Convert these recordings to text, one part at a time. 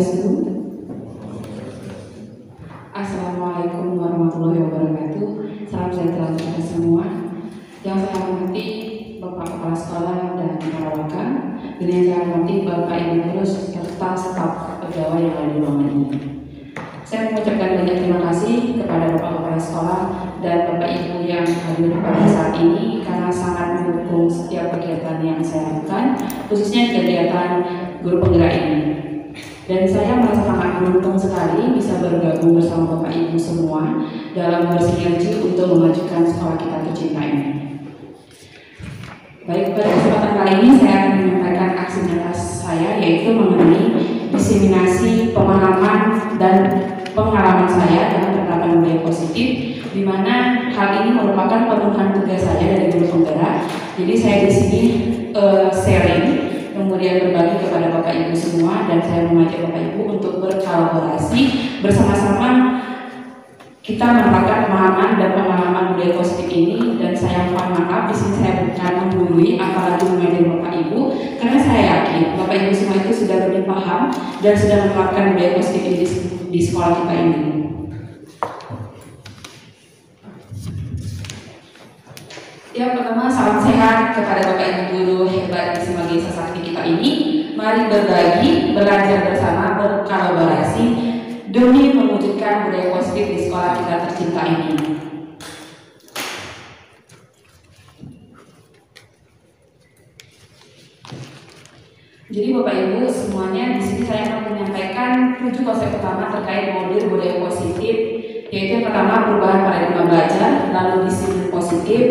Swastiastu. Assalamualaikum warahmatullahi wabarakatuh. Salam sejahtera untuk kita semua. Yang saya hormati Bapak Kepala Sekolah dan para rekan, dan yang saya hormati Bapak Ibu guru serta staf pegawai yang ada di ruangan ini. Saya mengucapkan banyak terima kasih kepada Bapak Kepala Sekolah dan Bapak Ibu yang hadir pada saat ini karena sangat mendukung setiap kegiatan yang saya lakukan, khususnya kegiatan guru penggerak ini. Dan saya merasa sangat beruntung sekali bisa bergabung bersama Bapak Ibu semua dalam bersinergi untuk memajukan sekolah kita tercinta ini. Baik, pada kesempatan kali ini saya akan menyampaikan aksi nyata saya, yaitu mengenai diseminasi pemahaman dan pengalaman saya dalam penerapan budaya positif, di mana hal ini merupakan pemenuhan tugas saya dari guru penggerak. Jadi saya di sini sharing, kemudian berbagi kepada Bapak Ibu semua, dan saya mengajak Bapak Ibu untuk berkolaborasi bersama-sama kita menerapkan pemahaman dan pengalaman budaya positif ini. Dan saya mohon maaf di sini saya bukan menggurui apalagi mengajari Bapak Ibu, karena saya yakin Bapak Ibu semua itu sudah lebih paham dan sudah menerapkan budaya positif ini di sekolah kita ini. Yang pertama, salam sehat kepada Bapak Ibu guru hebat di sebagai sesakti kita ini. Mari berbagi, belajar bersama, berkolaborasi demi mewujudkan budaya positif di sekolah kita tercinta ini. Jadi Bapak Ibu semuanya, di sini saya akan menyampaikan 7 konsep utama terkait modul budaya positif, yaitu yang pertama perubahan paradigma belajar, lalu disiplin positif,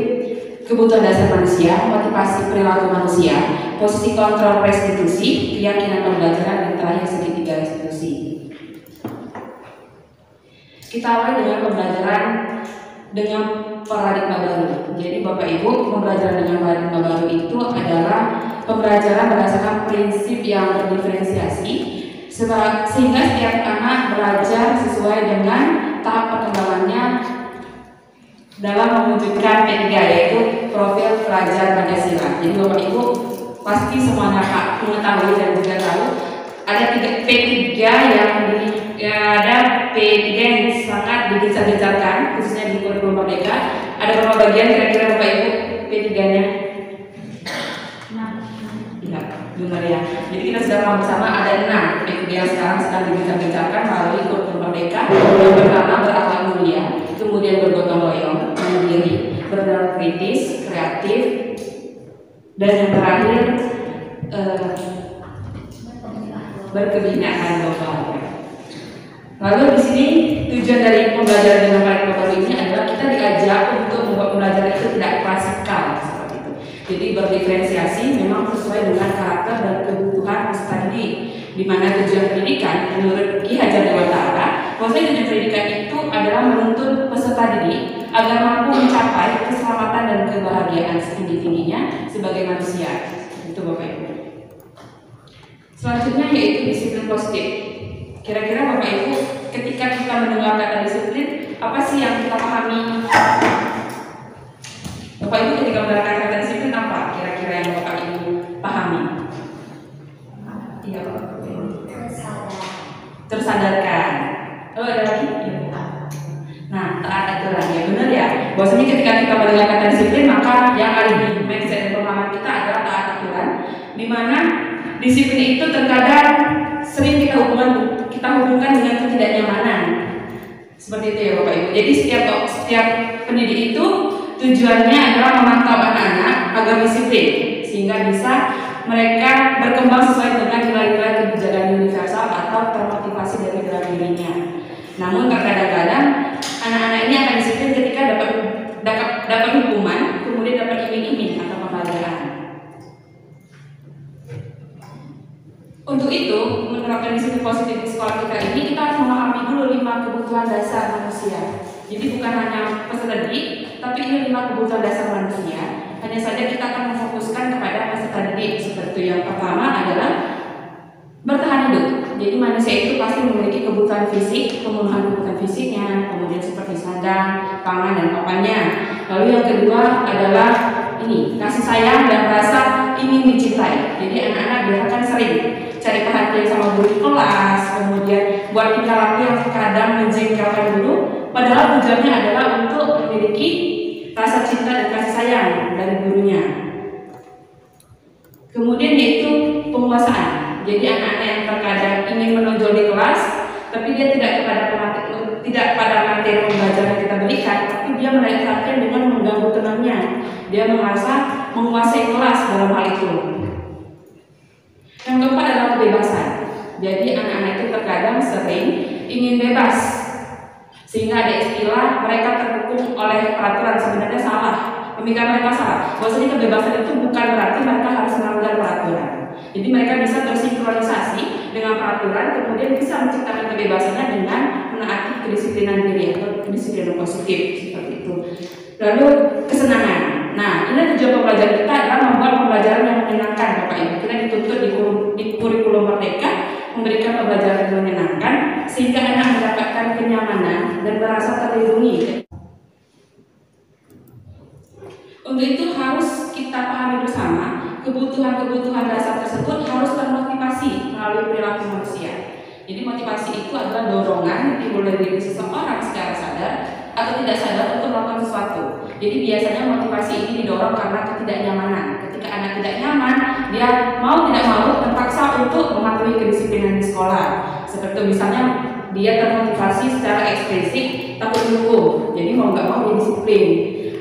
kebutuhan dasar manusia, motivasi perilaku manusia, posisi kontrol restitusi, keyakinan pembelajaran, dan terakhir segitiga restitusi. Kita awali dengan pembelajaran dengan paradigma baru. Jadi Bapak Ibu, pembelajaran dengan paradigma baru itu adalah pembelajaran berdasarkan prinsip yang berdiferensiasi, sehingga setiap anak belajar sesuai dengan tahap perkembangannya dalam mewujudkan P3, yaitu profil pelajar Pancasila. Jadi Bapak Ibu pasti semuanya mengetahui dan juga tahu ada P3 ada P3 yang sangat digencar-gencarkan, khususnya di kurikulum Merdeka. Ada berapa bagian kira-kira Bapak Ibu P3-nya? Benar ya. Jadi kita sudah paham bersama ada 6 P3 yang sekarang sedang digencar-gencarkan melalui kurikulum Merdeka. Yang pertama berakhlak mulia, kemudian bergotong royong, mandiri, berpikir kritis, kreatif, dan yang terakhir berkebinaan global. Lalu di sini tujuan dari pembelajaran dengan paradigma baru ini adalah kita diajak untuk membuat pembelajaran itu tidak klasikal seperti itu. Jadi berdiferensiasi memang sesuai dengan karakter dan kebutuhan peserta didik. Di mana tujuan pendidikan menurut Ki Hajar Dewantara, bahwasanya tujuan pendidikan itu adalah menuntut peserta didik agar mampu mencapai keselamatan dan kebahagiaan setinggi-tingginya sebagai manusia. Itu Bapak Ibu. Selanjutnya yaitu disiplin positif. Kira-kira Bapak Ibu ketika kita mendengar kata disiplin, apa sih yang kita pahami? Bapak Ibu ketika mendengar kata disiplin, apa kira-kira yang Bapak Ibu pahami? Iya Bapak. Tersadarkan. Oh ada lagi? Ya. Nah, taat aturan, ya benar ya. Bahwasanya ketika kita mendengar kata disiplin, maka yang ada di mindset dan pemahaman kita adalah taat aturan, di mana disiplin itu terkadang sering kita hubungkan dengan ketidaknyamanan. Seperti itu ya Bapak Ibu. Jadi setiap pendidik itu tujuannya adalah memantau anak-anak agar disiplin, sehingga bisa mereka berkembang sesuai dengan nilai-nilai kebijakan universal atau termotivasi dari dalam dirinya. Namun kadang-kadang anak-anak ini akan disiplin ketika dapat hukuman, kemudian dapat iming-iming atau penghargaan. Untuk itu, menerapkan disiplin positif di sekolah kita ini, kita harus memahami dulu 5 kebutuhan dasar manusia. Jadi bukan hanya peserta didik, tapi ini 5 kebutuhan dasar manusia. Hanya saja kita akan memfokuskan kepada peserta didik. Seperti yang pertama adalah bertahan hidup. Jadi manusia itu pasti memiliki kebutuhan fisik, pemenuhan kebutuhan fisiknya, kemudian seperti sandang, pangan, dan papannya. Lalu yang kedua adalah ini, kasih sayang dan rasa ingin dicintai. Jadi anak-anak biasanya kan sering cari perhatian sama guru kelas, buat tingkah laku yang kadang menjengkelkan dulu, padahal tujuannya adalah untuk memiliki rasa cinta dan kasih sayang dari gurunya. Kemudian yaitu penguasaan. Jadi anak-anak yang terkadang ingin menonjol di kelas, tapi dia tidak pada materi pembelajaran yang kita berikan, tapi dia menarik perhatian dengan mengganggu tenangnya. Dia merasa menguasai kelas dalam hal itu. Yang keempat adalah kebebasan. Jadi anak-anak itu terkadang sering ingin bebas, sehingga ada istilah mereka terkungkung oleh peraturan. Sebenarnya salah, pemikiran mereka salah. Bahwasanya kebebasan itu bukan berarti mereka harus melanggar peraturan. Jadi mereka bisa tersinkronisasi dengan peraturan, kemudian bisa menciptakan kebebasannya dengan menaati kedisiplinan diri atau kedisiplinan positif seperti itu. Lalu kesenangan. Nah, ini tujuan pembelajaran kita adalah membuat pembelajaran yang menyenangkan, Bapak Ibu. Kita dituntut di kurikulum Merdeka memberikan pembelajaran yang menyenangkan sehingga anak mendapatkan kenyamanan dan merasa terlindungi. Untuk itu harus kita pahami bersama, kebutuhan-kebutuhan dasar tersebut harus termotivasi melalui perilaku manusia. Jadi motivasi itu adalah dorongan yang timbul dari diri seseorang secara sadar atau tidak sadar untuk melakukan sesuatu. Jadi biasanya motivasi ini didorong karena ketidaknyamanan. Ketika anak tidak nyaman, dia mau tidak mau terpaksa untuk mematuhi kedisiplinan di sekolah. Seperti misalnya dia termotivasi secara eksplisit takut dihukum, jadi mau nggak mau dia disiplin.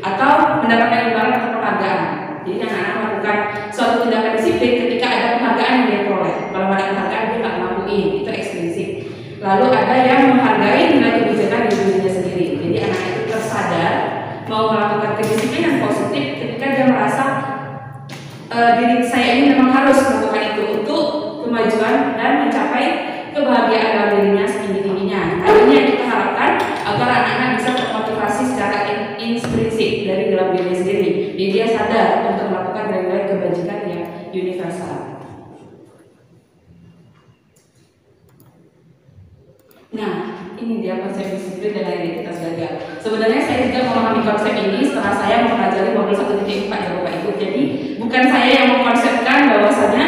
Atau mendapatkan imbalan atau penghargaan. Jadi anak-anak melakukan suatu tindakan disiplin ketika ada penghargaan yang dia peroleh. Kalau ada penghargaan dia nggak ngelakuin, itu eksplisit. Lalu ada yang menghargai nilai kebijakan di dirinya sendiri. Jadi anak itu tersadar mau melakukan kedisiplinan positif ketika dia merasa diri saya ini memang harus melakukan itu untuk kemajuan dan mencapai kebahagiaan dalam dirinya setinggi-tingginya. Nah, ini yang kita harapkan agar anak-anak bisa termotivasi secara intrinsik dari dalam diri sendiri. Jadi dia sadar untuk melakukan nilai kebajikan yang universal. Nah, ini dia konsep disiplin dan identitas gagal. Sebenarnya saya juga memahami konsep ini setelah saya mempelajari modul 1.4 ya Bapak Ibu. Jadi bukan saya yang mengkonsepkan bahwasanya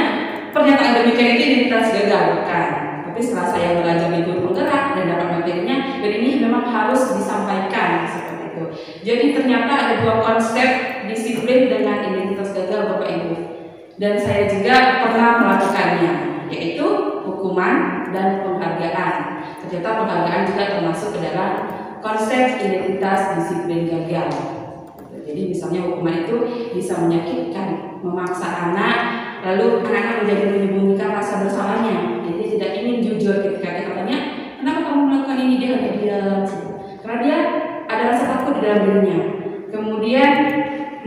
pernyataan demikian itu identitas gagal, bukan. Tapi setelah saya belajar di guru penggerak dan dapat materinya, dan ini memang harus disampaikan seperti itu. Jadi ternyata ada dua konsep disiplin dengan identitas gagal Bapak Ibu. Dan saya juga pernah melakukannya, yaitu hukuman dan penghargaan. Ternyata penghargaan juga termasuk ke dalam konsep identitas disiplin gagal. Jadi misalnya hukuman itu bisa menyakitkan, memaksa anak, lalu anak-anak menjadi menyembunyikan rasa bersalahnya. Jadi tidak ingin jujur ketika dia bertanya, kenapa kamu melakukan ini, dia hanya diam. Karena dia ada rasa takut di dalam dirinya. Kemudian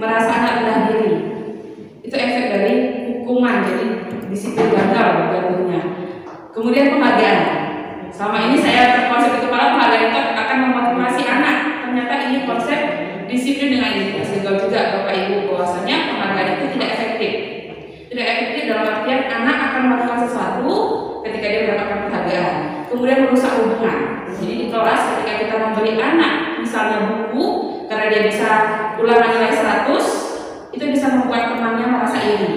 merasa anak rendah diri. Itu efek dari hukuman, jadi disiplin gagal jatuhnya. Kemudian penghargaan. Selama ini saya terkonsep di kepala penghargaan itu akan memotivasi anak. Ternyata ini konsep disiplin dengan identitas gagal juga Bapak Ibu, bahwasanya penghargaan itu tidak efektif. Tidak efektif dalam artian anak akan melakukan sesuatu ketika dia mendapatkan penghargaan, kemudian merusak hubungan. Jadi di kelas ketika kita memberi anak misalnya buku karena dia bisa ulangan nilai 100, itu bisa membuat temannya merasa iri.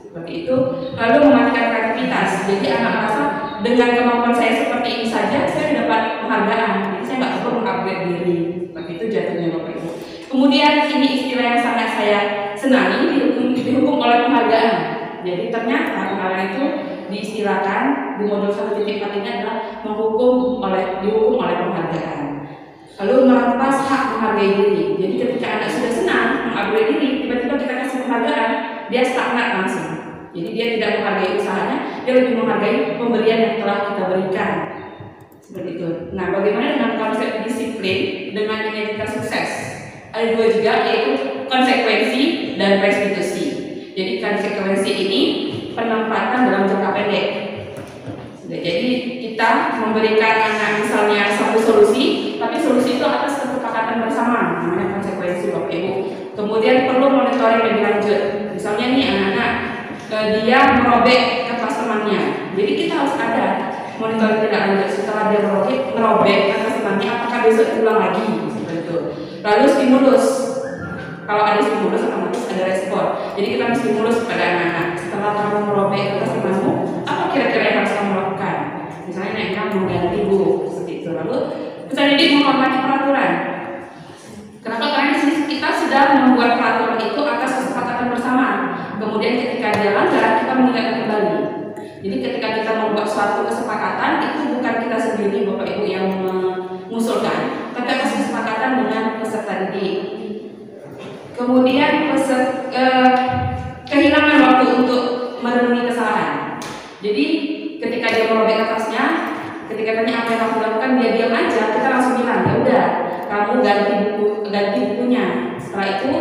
Seperti itu. Lalu mematikan kreativitas. Jadi anak merasa dengan kemampuan saya seperti ini saja saya dapat penghargaan. Jadi saya nggak perlu mengupgrade diri. Seperti itu jatuhnya Bapak Ibu. Kemudian ini istilah yang sangat saya senangi, dihukum oleh penghargaan. Jadi ternyata penghargaan itu diistilahkan di modul 1.4 ini adalah dihukum oleh penghargaan. Lalu merampas hak menghargai diri. Jadi ketika anak sudah senang mengupgrade diri, tiba-tiba kita kasih penghargaan, dia stagnan langsung. Jadi dia tidak menghargai usahanya, dia lebih menghargai pemberian yang telah kita berikan. Seperti itu. Nah, bagaimana dengan konsep disiplin dengan identitas sukses? Ada dua juga, yaitu konsekuensi dan restitusi. Jadi konsekuensi ini penempatan dalam jangka pendek. Jadi kita memberikan anak misalnya satu solusi, tapi solusi itu atas kesepakatan bersama, namanya konsekuensi Bapak Ibu. Kemudian perlu monitoring lebih lanjut. Misalnya nih anak-anak dia merobek kertas temannya, jadi kita harus ada monitoring tidak lanjut setelah dia merobek kertas temannya, apakah besok diulang lagi seperti itu. Lalu stimulus, kalau ada stimulus otomatis ada respon. Jadi kita menstimulus kepada anak-anak, setelah kamu merobek kertas temanmu, apa kira-kira yang harus kamu lakukan? Misalnya anak mengganti Lalu peserta didik menghormati peraturan. Kenapa? Karena di sini kita sudah membuat peraturan itu atas kesepakatan bersama. Kemudian ketika dia langgar, kita mengingatkan kembali. Jadi ketika kita membuat suatu kesepakatan, itu bukan kita sendiri Bapak Ibu yang mengusulkan, tapi atas kesepakatan dengan peserta didik. Kemudian kehilangan waktu untuk merenungi kesalahan. Jadi ketika dia merobek kertasnya, ketika tanya apa yang kamu lakukan, dia diam aja, kita langsung bilang, ya udah, kamu ganti bukunya. Setelah itu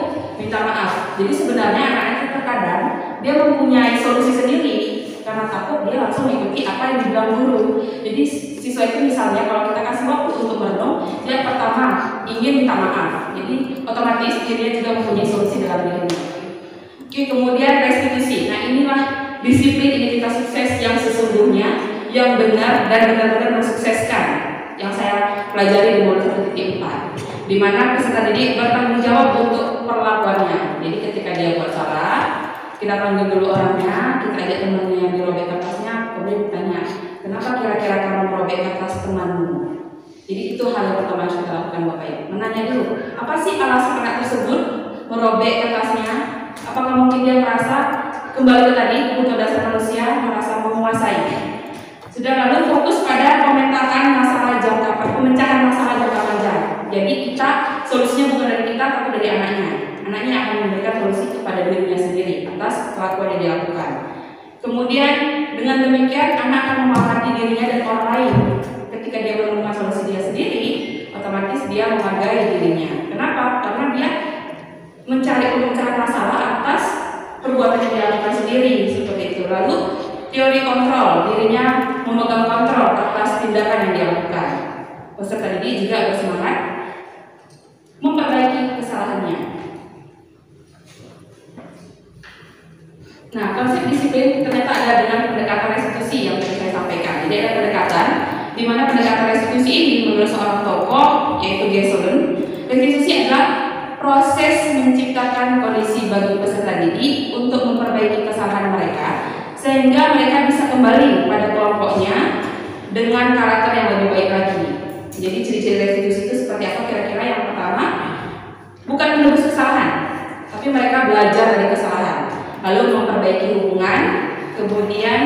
minta maaf. Jadi sebenarnya anak-anak itu terkadang dia mempunyai solusi sendiri karena takut dia langsung mengikuti apa yang dibilang guru. Jadi siswa itu misalnya kalau kita kasih waktu untuk merenung, dia pertama ingin minta maaf. Jadi otomatis dia juga mempunyai solusi dalam dirinya. Oke, kemudian restitusi. Nah inilah disiplin identitas sukses yang sesungguhnya, yang benar dan benar-benar mensukseskan, yang saya pelajari di modul 1.4, di mana peserta didik bertanggung jawab untuk perlakuannya. Jadi ketika dia buat salah, kita panggil dulu orangnya, kita ajak temannya yang dirobek kertasnya, kemudian ditanya, kenapa kira-kira kamu merobek kertas temanmu? Jadi itu hal yang pertama yang kita lakukan Bapak Ibu. Menanya dulu, apa sih alasan anak tersebut merobek kertasnya? Apakah mungkin dia merasa kembali ke tadi kebutuhan dasar manusia, merasa menguasai? Sudah, lalu fokus pada pemecahan masalah jangka panjang. Jadi kita solusinya bukan dari kita tapi dari anaknya. Anaknya akan memberikan solusi kepada dirinya sendiri atas kelakuan yang dilakukan. Kemudian dengan demikian anak akan menghormati dirinya dan orang lain. Ketika dia menemukan solusi dia sendiri, otomatis dia menghargai dirinya. Kenapa? Karena dia mencari pemecahan masalah atas perbuatan yang dia lakukan sendiri, seperti itu. Lalu teori kontrol, dirinya memegang kontrol atas tindakan yang dia lakukan. Peserta didik juga bersemangat memperbaiki kesalahannya. Nah, konsep disiplin ternyata ada dengan pendekatan restitusi yang tadi saya sampaikan. Jadi ada pendekatan di mana pendekatan restitusi ini menurut seorang tokoh yaitu Geselen, restitusi adalah proses menciptakan kondisi bagi peserta didik untuk memperbaiki kesalahan mereka sehingga mereka bisa kembali pada kelompoknya dengan karakter yang lebih baik lagi. Jadi ciri-ciri restitusi itu seperti apa kira-kira? Yang pertama, bukan menebus kesalahan, tapi mereka belajar dari kesalahan, lalu memperbaiki hubungan, kemudian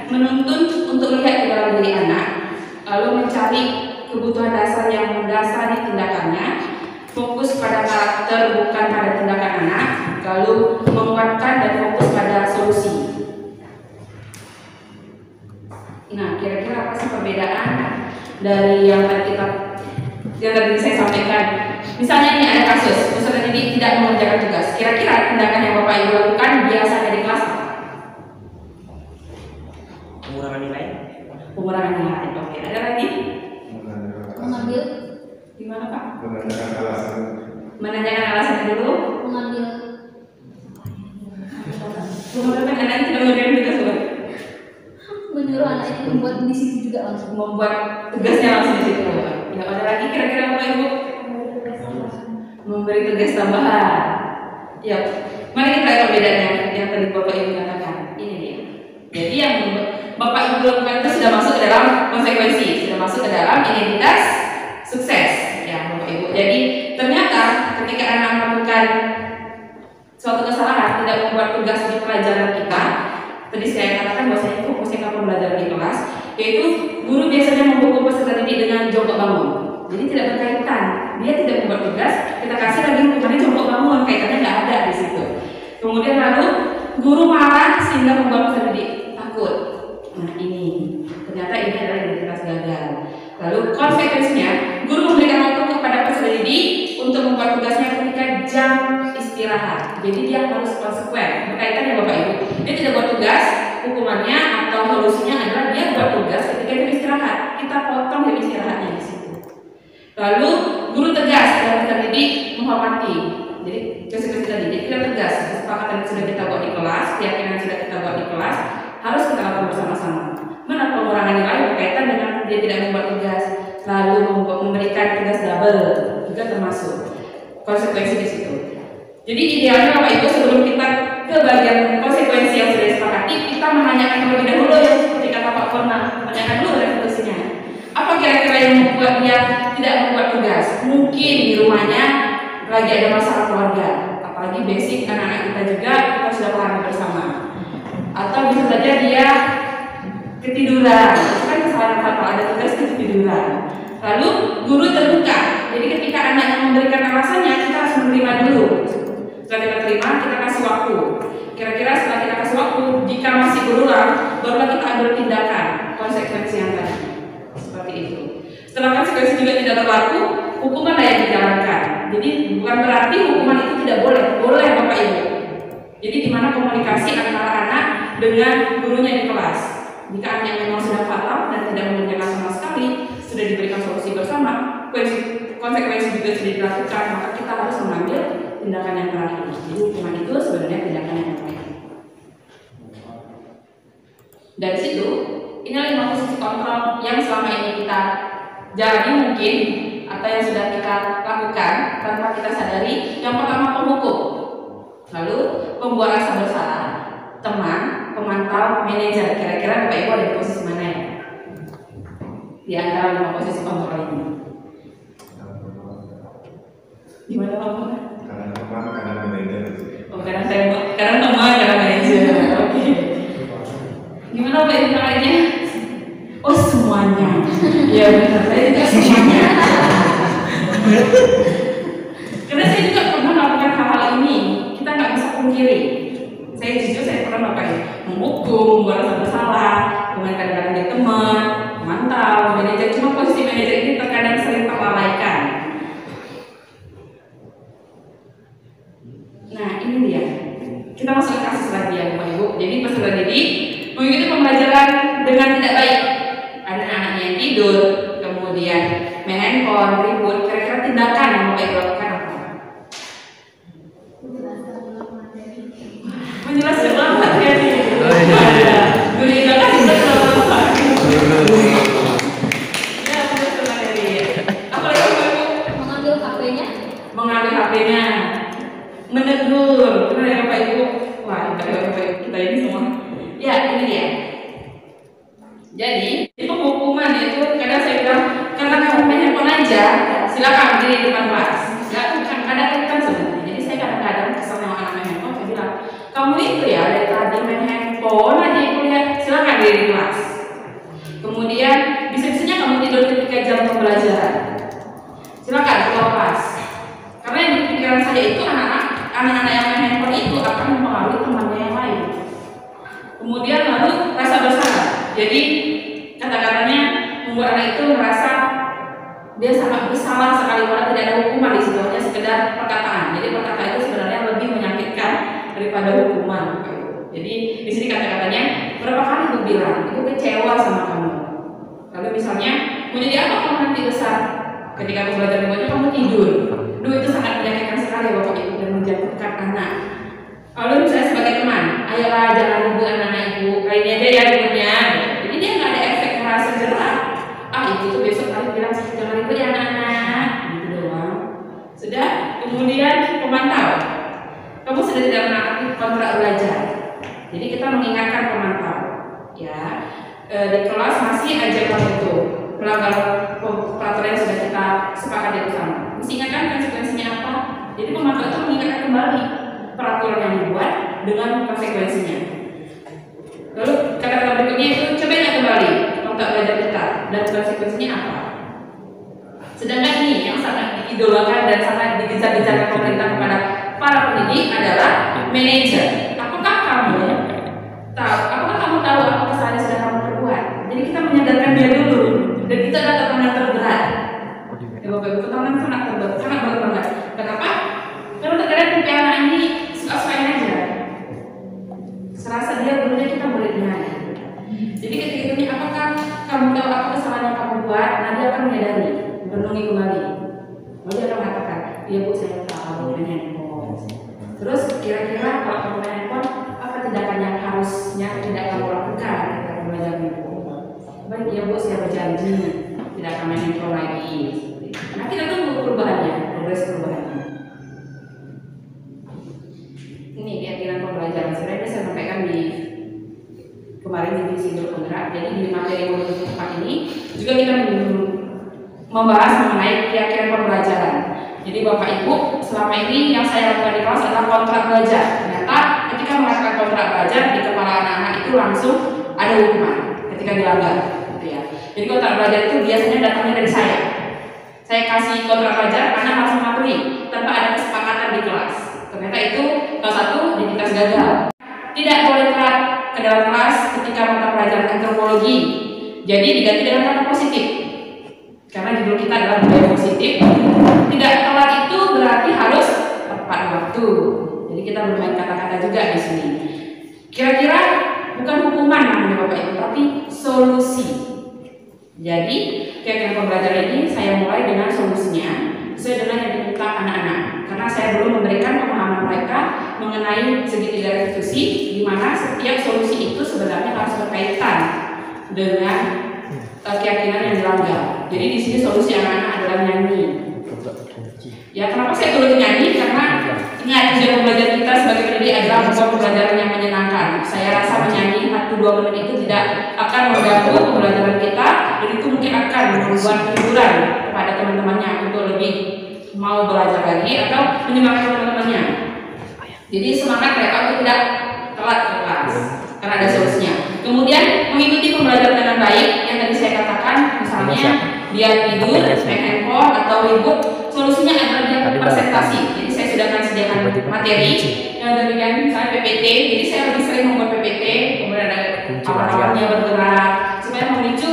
menuntun untuk melihat ke dalam diri anak, lalu mencari kebutuhan dasar yang mendasari tindakannya, fokus pada karakter bukan pada tindakan anak, lalu menguatkan dan fokus pada solusi. Nah, kira-kira apa sih perbedaan dari yang tadi saya sampaikan? Misalnya ini ada kasus peserta didik tidak mengerjakan tugas. Kira-kira tindakan yang Bapak Ibu lakukan biasanya di kelas? Pengurangan nilai. Pengurangan nilai. Oke, ada lagi? Mengambil. Gimana Pak? Menanyakan alasan. Menanyakan alasan dulu. Mengambil. Kemudian anak tidak mengerjakan tugas Bapak. Menyuruh anak itu membuat di situ juga langsung. Membuat tugasnya langsung di situ. Ya, ada lagi kira-kira Bapak Ibu? Memberi tugas tambahan. Ya, mari kita lihat perbedaannya yang tadi Bapak Ibu katakan. Ini dia. Jadi yang Bapak Ibu lakukan itu sudah masuk ke dalam konsekuensi, sudah masuk ke dalam identitas sukses. Ya, Bapak Ibu. Jadi ternyata ketika anak melakukan suatu kesalahan, tidak membuat tugas di pelajaran kita, tadi saya katakan bahwasanya fokusnya ke pembelajaran di kelas, yaitu guru biasanya membekuk peserta didik dengan jongkok bangun. Jadi tidak berkaitan, dia tidak membuat tugas, kita kasih lagi hukumannya jongkok bangun, kaitannya nggak ada di situ. Kemudian lalu guru marah sehingga membuat peserta didik takut. Nah ini, ternyata ini adalah identitas gagal. Lalu konsekuensinya, guru memberikan waktu kepada peserta didik untuk membuat tugasnya ketika jam istirahat. Jadi dia harus konsekuen, berkaitan ya Bapak Ibu. Dia tidak buat tugas, hukumannya atau solusinya adalah dia buat tugas ketika dia istirahat. Kita potong jam istirahatnya di situ. Lalu guru tegas dan peserta didik menghormati. Jadi konsekuensi tadi, jadi kita tegas. Kesepakatan yang sudah kita buat di kelas, keyakinan yang sudah kita buat di kelas harus kita lakukan bersama-sama. Mana pengurangan nilai berkaitan dengan dia tidak membuat tugas, lalu memberikan tugas double juga termasuk konsekuensi di situ. Jadi idealnya Bapak Ibu sebelum kita ke bagian konsekuensi yang sudah disepakati, kita menanyakan terlebih dahulu ya seperti kata Pak Purna, menanyakan dulu revolusinya. Apa kira-kira kira-kira yang membuat dia tidak membuat tugas? Mungkin di rumahnya lagi ada masalah keluarga, apalagi basic anak-anak kita juga kita sudah pahami bersama. Atau bisa saja dia ketiduran, itu kan kesalahan fatal, ada tugas ketiduran. Lalu guru terbuka, jadi ketika anak yang memberikan alasannya kita harus menerima dulu. Setelah kita terima, kita kasih waktu. Kira-kira setelah kita kasih waktu, jika masih berulang, barulah kita ambil tindakan konsekuensi yang tadi. Seperti itu. Setelah konsekuensi juga tidak berlaku, hukuman yang dijalankan. Jadi bukan berarti hukuman itu tidak boleh, boleh Bapak Ibu. Jadi di mana komunikasi antara anak dengan gurunya di kelas. Jika anak memang sudah fatal dan tidak mengerjakan sama sekali, sudah diberikan solusi bersama, konsekuensi juga sudah dilakukan, maka kita harus mengambil tindakan yang terakhir. Jadi hukuman itu sebenarnya tindakan yang terakhir. Dari situ, inilah 5 posisi kontrol yang selama ini kita jalani mungkin atau yang sudah kita lakukan tanpa kita sadari. Yang pertama penghukum, lalu pembuat rasa bersalah, teman, pemantau, manajer. Kira-kira Bapak Ibu ada di posisi mana ya? Di antara 5 posisi kontrol ini. Di mana Bapak? Kadang teman, kadang manajer. Oh, kadang teman, kadang manajer. Oke. Gimana Bapak Ibu lainnya? Oh, semuanya. Ya benar, saya juga semuanya. Karena saya juga pernah melakukan hal-hal ini. Kita nggak bisa pungkiri. Saya jujur, saya pernah melakukan menghukum, membuat rasa bersalah, kemudian kadang-kadang dia teman, memantau, manajer. Cuma posisi manajer ini terkadang sering terlalaikan. Nah, ini dia. Kita masuk ke kasus lagi ya Bapak Ibu. Jadi peserta didik mengikuti pembelajaran dengan tidak baik. Ada anaknya yang tidur, kemudian main handphone, ribut. Kira-kira tindakan yang Bapak Ibu lakukan apa? Menjelaskan lambat ya nih. Guru itu kan sudah lambat. Ya, menjelaskan materi. Apa lagi Bapak Ibu? Mengambil HP-nya. Mengambil HP-nya. Menegur. Benar ya Bapak Ibu? Wah, Bapak Ibu kita ini semua. Ya, ini dia. Jadi, penghukuman itu kadang saya bilang, karena kamu main handphone aja, silakan berdiri di depan kelas. Ya, kadang-kadang kan sebenarnya. Jadi saya kadang-kadang kesal sama anak main handphone, saya bilang, kamu itu ya dari tadi main handphone aja kuliah, silakan berdiri di kelas. Kemudian bisa-bisanya kamu tidur ketika jam pembelajaran. Silakan keluar kelas. Karena yang di pikiran saya itu anak-anak yang main handphone itu akan mempengaruhi temannya yang lain. Kemudian lalu rasa bersalah. Jadi kata-katanya membuat anak itu merasa dia sangat bersalah sekali, malah tidak ada hukuman di situ, hanya sekedar perkataan. Jadi perkataan itu sebenarnya lebih menyakitkan daripada hukuman. Jadi di sini kata-katanya berapa kali ibu bilang itu kecewa sama kamu. Lalu misalnya mau jadi apa kamu nanti besar? Ketika aku belajar membaca kamu tidur. Duh, itu sangat menyakitkan sekali Bapak Ibu dan menjatuhkan anak. Lalu misalnya sebagai teman, ayolah jangan ribut anak-anak ibu, kali ini aja ya ributnya. Jadi dia nggak ada efek merasa jerah. Ah ibu tuh besok kali bilang jangan ribut ya anak-anak, gitu doang. Sudah, kemudian pemantau. Kamu sudah tidak menaati kontrak belajar. Jadi kita mengingatkan pemantau. Ya, di kelas masih aja kalau itu melanggar peraturan yang sudah kita sepakati bersama. Mesti ingatkan konsekuensinya apa. Jadi pemantau itu mengingatkan kembali peraturan yang dibuat dengan konsekuensinya. Lalu kata-kata berikutnya itu coba ingat kembali kontrak belajar kita dan konsekuensinya apa. Sedangkan ini yang sangat diidolakan dan sangat digencar-gencarkan pemerintah kepada para pendidik adalah manajer. Apakah kamu tahu apa kesalahan yang sudah kamu perbuat? Jadi kita menyadarkan dia dulu. Dan itu adalah tekanan terberat. Ya Bapak Ibu, tekanan sangat terberat, sangat berat banget. Kenapa? Karena terkadang tipe anak ini suka-sukain aja. Serasa dia dulunya kita muridnya. Jadi ketika itu apakah kamu tahu apa kesalahan yang kamu buat? Nah dia akan menyadari, merenungi kembali. Lalu dia akan mengatakan, iya Bu saya tahu main handphone. Terus kira-kira kalau kamu main handphone, apa tindakan yang harusnya tidak kamu lakukan ketika kamu belajar ibu? Baik ya Bu saya berjanji tidak akan main handphone lagi. Nah kita tunggu perubahannya, progres perubahannya. Ini keyakinan pembelajaran sebenarnya saya sampaikan di kemarin di visi penggerak. Jadi di materi modul 4 ini juga kita membahas mengenai keyakinan pembelajaran. Jadi Bapak Ibu, selama ini yang saya lakukan di kelas adalah kontrak belajar. Ternyata ketika melakukan kontrak belajar di kepala anak-anak itu langsung ada hukuman ketika dilanggar, gitu ya. Jadi kontrak belajar itu biasanya datangnya dari saya. Saya kasih kontrak belajar, anak langsung mematuhi tanpa ada kesepakatan di kelas. Ternyata itu salah satu identitas gagal. Tidak boleh telat ke dalam kelas ketika mata pelajaran antropologi. Jadi diganti dengan kata positif. Karena judul kita adalah budaya positif. Tidak telat itu berarti harus tepat waktu. Jadi kita bermain kata-kata juga di sini. Kira-kira bukan hukuman namanya Bapak Ibu, tapi solusi. Jadi kegiatan pembelajaran ini saya mulai dengan solusinya sesuai dengan yang diminta anak-anak. Karena saya belum memberikan pemahaman mereka mengenai segitiga restitusi, di mana setiap solusi itu sebenarnya harus berkaitan dengan keyakinan yang dilanggar. Jadi di sini solusi anak-anak adalah nyanyi. Ya, kenapa saya turut nyanyi? Karena ingat tujuan pembelajaran kita sebagai pendidik adalah membuat pembelajaran yang menyenangkan. Saya rasa menyanyi 1-2 menit itu tidak akan mengganggu pembelajaran kita, dan itu mungkin akan membuat hiburan kepada teman-temannya untuk lebih mau belajar lagi atau menyemangati teman-temannya. Jadi semangat mereka untuk tidak telat ke kelas karena ada solusinya. Kemudian mengikuti pembelajaran dengan baik yang tadi saya katakan, misalnya dia tidur, main handphone atau ribut, solusinya adalah dia presentasi. Jadi saya sudah akan sediakan materi yang demikian, misalnya PPT. Jadi saya lebih sering membuat PPT, kemudian ada awal-awalnya bergerak supaya memicu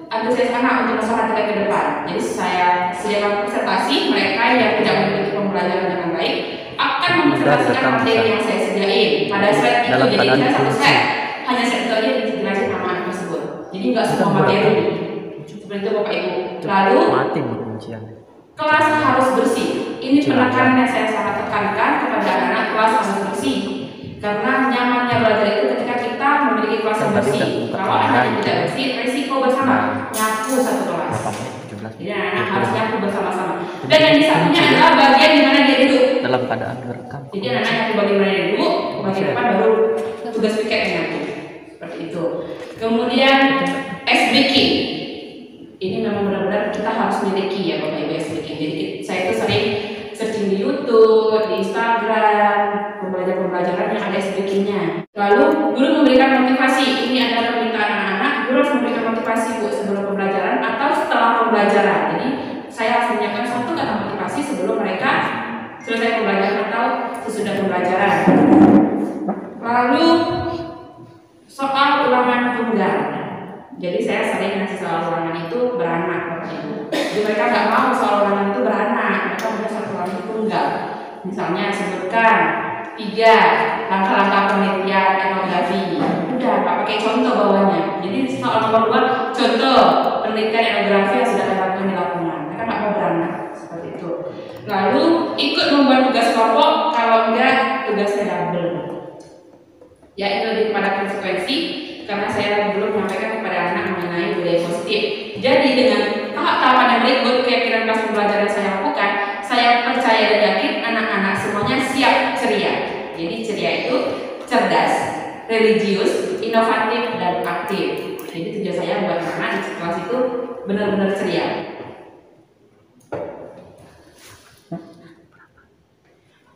antusias anak untuk memperhatikan ke depan. Jadi saya sediakan presentasi, mereka yang tidak mengikuti pembelajaran dengan baik akan mempresentasikan materi yang saya sediain pada slide itu. Jadi saya satu slide, hanya slide itu aja dijelasin sama anak tersebut. Jadi nggak semua materi. Seperti itu Bapak Ibu. Lalu kelas harus bersih. Ini penekanan yang saya sangat tekankan kepada anak-anak, kelas harus bersih. Karena nyamannya belajar itu ketika kita memiliki kelas yang bersih. Kalau anak tidak bersih, risiko bersama nyapu satu kelas. Jadi anak harus nyapu bersama-sama. Dan yang satunya adalah bagian di mana dia duduk. Dalam keadaan direkam. Jadi anak nyapu bagian mana dia duduk, bagian depan baru tugas piket yang nyapu. Seperti itu. Kemudian SBK. Ini memang benar-benar kita harus miliki ya Bapak Ibu SBK. Jadi saya itu sering searching di YouTube, di Instagram, pembelajaran yang ada SBK-nya. Lalu guru memberikan motivasi. Ini adalah permintaan anak-anak. Guru harus memberikan motivasi Bu sebelum pembelajaran atau setelah pembelajaran. Jadi saya harus menyiapkan satu kata motivasi sebelum mereka selesai pembelajaran atau sesudah pembelajaran. Lalu soal ulangan tunggal. Jadi saya sering ngasih soal ulangan itu beranak Bapak Ibu. Jadi mereka nggak mau soal ulangan itu beranak, mereka punya soal ulangan tunggal. Misalnya sebutkan 3 langkah-langkah penelitian etnografi. Udah Pak pakai contoh bawahnya. Jadi soal nomor 2 contoh penelitian etnografi yang sudah dilakukan di lapangan. Mereka nggak mau beranak seperti itu. Lalu ikut membuat tugas kelompok, kalau enggak tugasnya double. Ya itu lebih kepada konsekuensi. Karena saya belum menyampaikan kepada anak mengenai budaya positif. Jadi dengan tahap-tahapan yang berikut keyakinan kelas pembelajaran saya lakukan, saya percaya dan yakin anak-anak semuanya siap ceria. Jadi ceria itu cerdas, religius, inovatif, dan aktif. Jadi tujuan saya buat anak di kelas itu benar-benar ceria.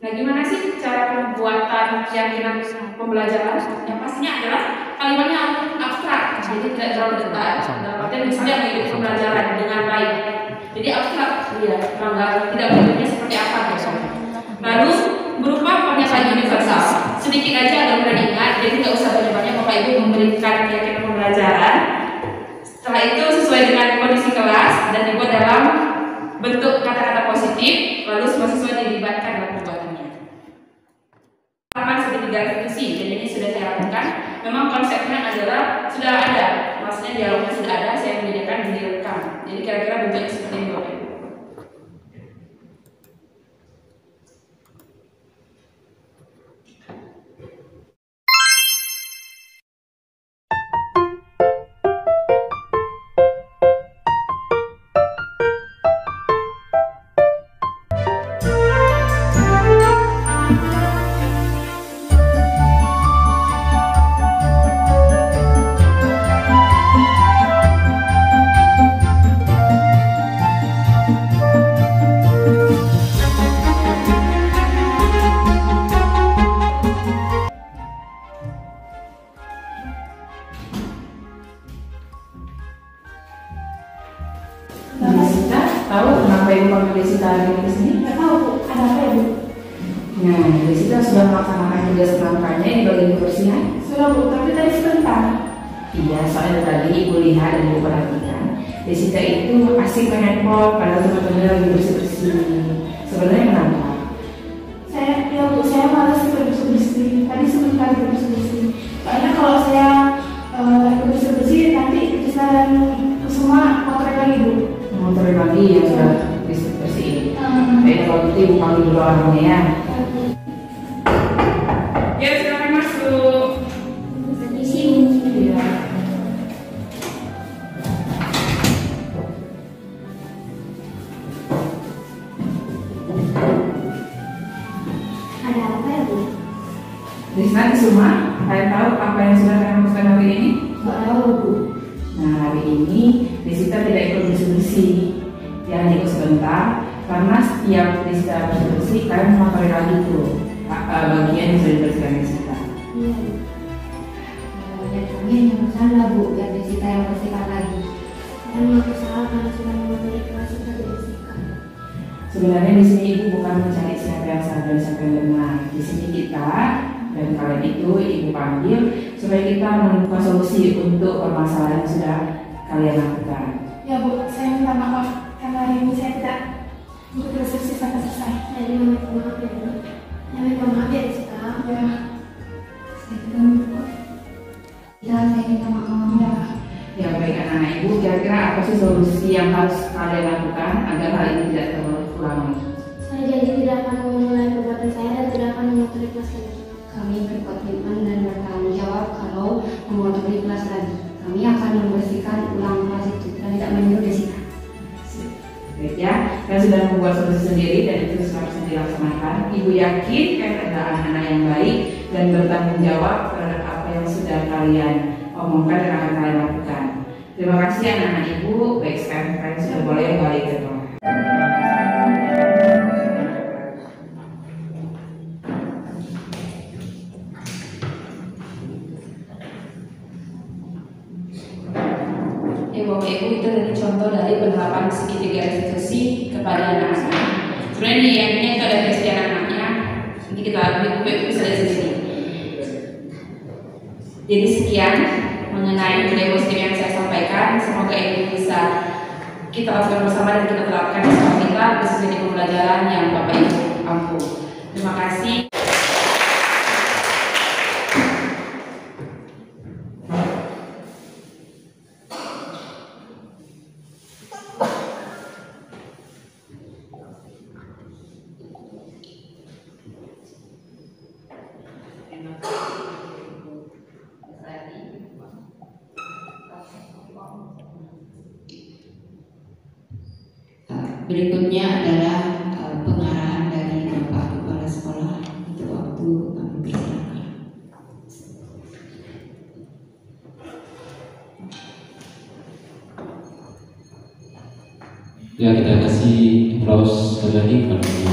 Nah, gimana sih cara pembuatan keyakinan pembelajaran? Yang pastinya adalah kalimatnya abstrak, jadi tidak terlalu dekat. Dalam artian misalnya mengikuti pembelajaran dengan baik. Jadi abstrak, ya, tidak mengikutinya seperti apa biasanya. Lalu berupa pernyataan universal, sedikit aja agar mudah diingat. Jadi nggak usah banyak-banyak Bapak Ibu memberikan keyakinan pembelajaran. Setelah itu sesuai dengan kondisi kelas dan dibuat dalam bentuk kata-kata positif, lalu semua siswa dilibatkan dalam pembuatannya. Segitiga restitusi, dan ini sudah saya lakukan. Memang konsepnya adalah sudah ada, maksudnya dialognya sudah ada, saya menyediakan di direkam. Jadi kira-kira bentuknya seperti ini Bapak Ibu. tahu kenapa ibu panggil Desita hari ini di sini? Nggak tahu Bu, ada apa ya Bu? Nah, Desita sudah melaksanakan tugas rangkaiannya di bagian kebersihan. Sudah Bu, tapi tadi sebentar. Iya, soalnya tadi ibu lihat dan ibu perhatikan, Desita itu asik main handphone padahal teman-temannya lagi bersih-bersih. Sebenarnya kenapa? Ya Bu, saya malas bersih-bersih. Tadi sebentar bersih-bersih. Soalnya kalau saya bersih-bersih nanti bisa semua kotor lagi Bu. Motor lagi yang sudah bersih-bersih. Baik, kalau gitu ibu panggil dulu orangnya ya. Ya, silakan masuk. Di sini. Iya. Ada apa ya Bu? Desita di rumah, kalian tahu apa yang sudah kalian lakukan hari ini? Nggak tahu Bu. Nah, hari ini Desita tidak ikut bersih-bersih. Dia hanya ikut sebentar, karena setiap Desita bersih-bersih, kalian mengotori lagi tuh bagian yang sudah dibersihkan Desita. Iya Bu. Ya kami hanya bercanda Bu, biar Desita yang bersihkan lagi. Saya mengaku salah karena sudah mengotori kelas kita dibersihkan. Sebenarnya di sini ibu bukan mencari siapa yang salah dan siapa yang benar. Di sini kita dan kalian itu ibu panggil supaya kita menemukan solusi untuk permasalahan yang sudah kalian lakukan. Ya Bu, saya minta maaf karena hari ini saya tidak ikut bersih sampai selesai. Saya minta maaf ya Bu. Saya minta maaf ya Desita. Ya. Saya minta maaf. Ya, saya minta maaf. Ya. Ya baik anak-anak ibu, kira-kira apa sih solusi yang harus kalian lakukan agar hal ini tidak terulang lagi? Saya janji tidak akan mengulangi perbuatan saya dan tidak akan mengotori kelas lagi. Kami berkomitmen dan bertanggung jawab kalau mengotori kelas lagi. Kami akan membersihkan ulang kelas itu dan tidak menyuruh Desita. Baik ya, kalian sudah membuat solusi sendiri dan itu sudah bisa dilaksanakan. Ibu yakin kalian adalah anak-anak yang baik dan bertanggung jawab terhadap apa yang sudah kalian omongkan dan akan kalian lakukan. Terima kasih anak-anak ibu. Baik, sekarang kalian sudah boleh balik ke rumah. Ibu-ibu itu dari contoh dari penerapan segitiga restitusi kepada anak-anak. Sebenarnya yang ini itu ada tes anak-anaknya. Nanti kita ibu bisa lihat di sini. Jadi sekian mengenai nilai positif yang saya sampaikan. Semoga ini bisa kita lakukan bersama dan kita terapkan di sekolah kita, khususnya di pembelajaran yang Bapak Ibu ampuh. Terima kasih. Berikutnya adalah pengarahan dari Bapak Kepala Sekolah untuk waktu kami persilakan. Ya, kita kasih applause sekali lagi kepada Ibu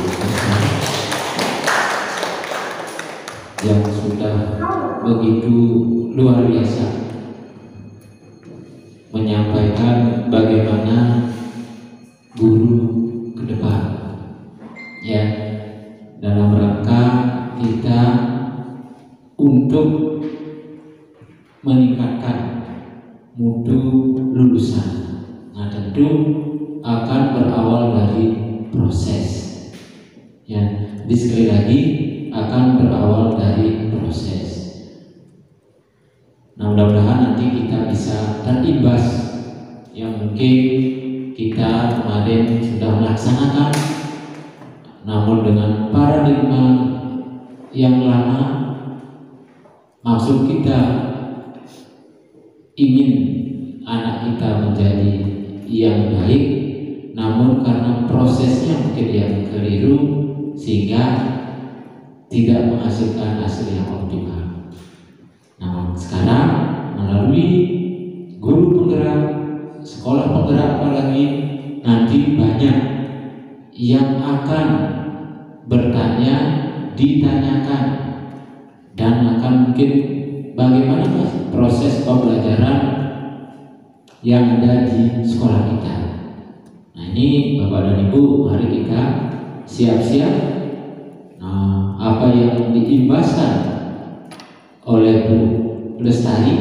yang sudah begitu luar biasa menyampaikan bagaimana guru ke depan, ya, dalam rangka kita untuk meningkatkan mutu lulusan. Nah, tentu akan berawal dari proses, ya. Jadi sekali lagi akan berawal dari proses. Nah, mudah-mudahan nanti kita bisa terimbas yang mungkin kita kemarin sudah melaksanakan, namun dengan paradigma yang lama. Maksud kita ingin anak kita menjadi yang baik, namun karena prosesnya mungkin yang keliru sehingga tidak menghasilkan hasil yang optimal. Nah, sekarang melalui guru penggerak, sekolah penggerak, apalagi nanti banyak yang akan bertanya, ditanyakan, dan akan mungkin bagaimana proses pembelajaran yang ada di sekolah kita. Nah, ini Bapak dan Ibu, mari kita siap-siap. Nah, apa yang diimbaskan oleh Bu Lestari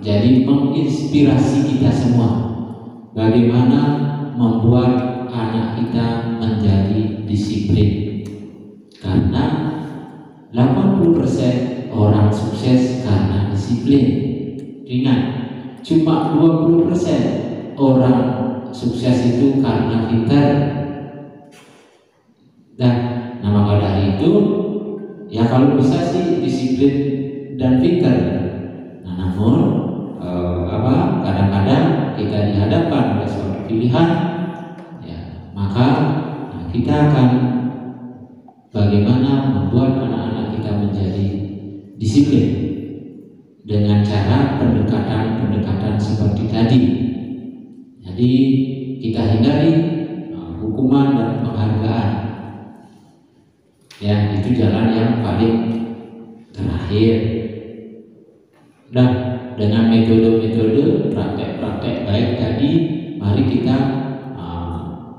jadi menginspirasi kita semua bagaimana membuat anak kita menjadi disiplin, karena 80% orang sukses karena disiplin. Ingat, cuma 20% orang sukses itu karena pintar. Dan maka dari itu, ya kalau bisa sih disiplin dan pintar. Nah, namun kadang-kadang kita dihadapkan oleh suatu pilihan, ya, maka kita akan bagaimana membuat anak-anak kita menjadi disiplin dengan cara pendekatan seperti tadi. Jadi kita hindari hukuman dan penghargaan. Ya, itu jalan yang paling terakhir. Dan dengan metode-metode praktek-praktek baik tadi, mari kita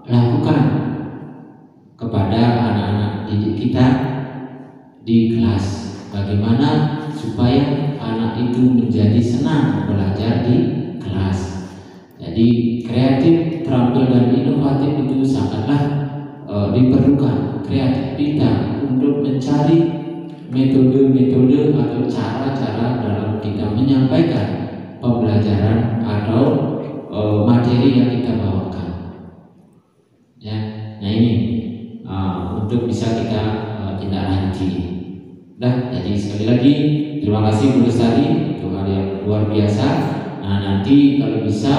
lakukan kepada anak-anak didik kita di kelas. Bagaimana supaya anak itu menjadi senang belajar di kelas. Jadi kreatif, terampil dan inovatif itu sangatlah diperlukan. Kreatif kita untuk mencari metode-metode atau cara-cara dalam kita menyampaikan pembelajaran atau materi yang kita bawakan. Ya, nah ini untuk bisa kita tindak lanjuti. Nah, jadi sekali lagi terima kasih Bu Lestari, itu hal yang luar biasa. Nah, nanti kalau bisa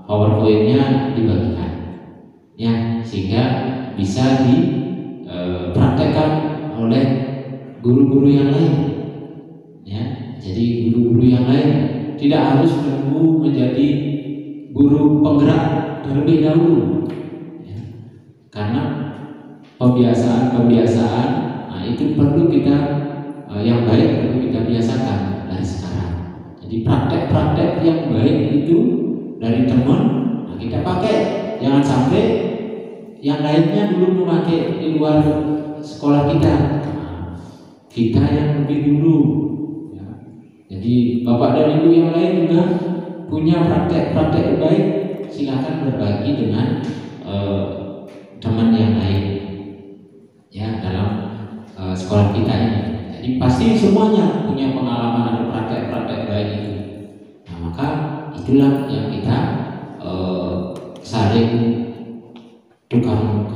PowerPoint-nya dibagikan, ya, sehingga bisa dipraktekkan oleh guru-guru yang lain. Ya, jadi guru-guru yang lain tidak harus menunggu menjadi guru penggerak terlebih dahulu, ya, karena pembiasaan itu perlu kita yang baik perlu kita biasakan dari sekarang. Jadi praktek-praktek yang baik itu dari teman, kita pakai. Jangan sampai yang lainnya dulu memakai di luar sekolah kita, kita yang lebih dulu. Ya. Jadi Bapak dan Ibu yang lain juga punya praktek-praktek baik, silakan berbagi dengan teman yang lain, ya, dalam sekolah kita ini. Jadi pasti semuanya punya pengalaman atau praktek-praktek baik itu. Nah, maka itulah yang kita saling tukar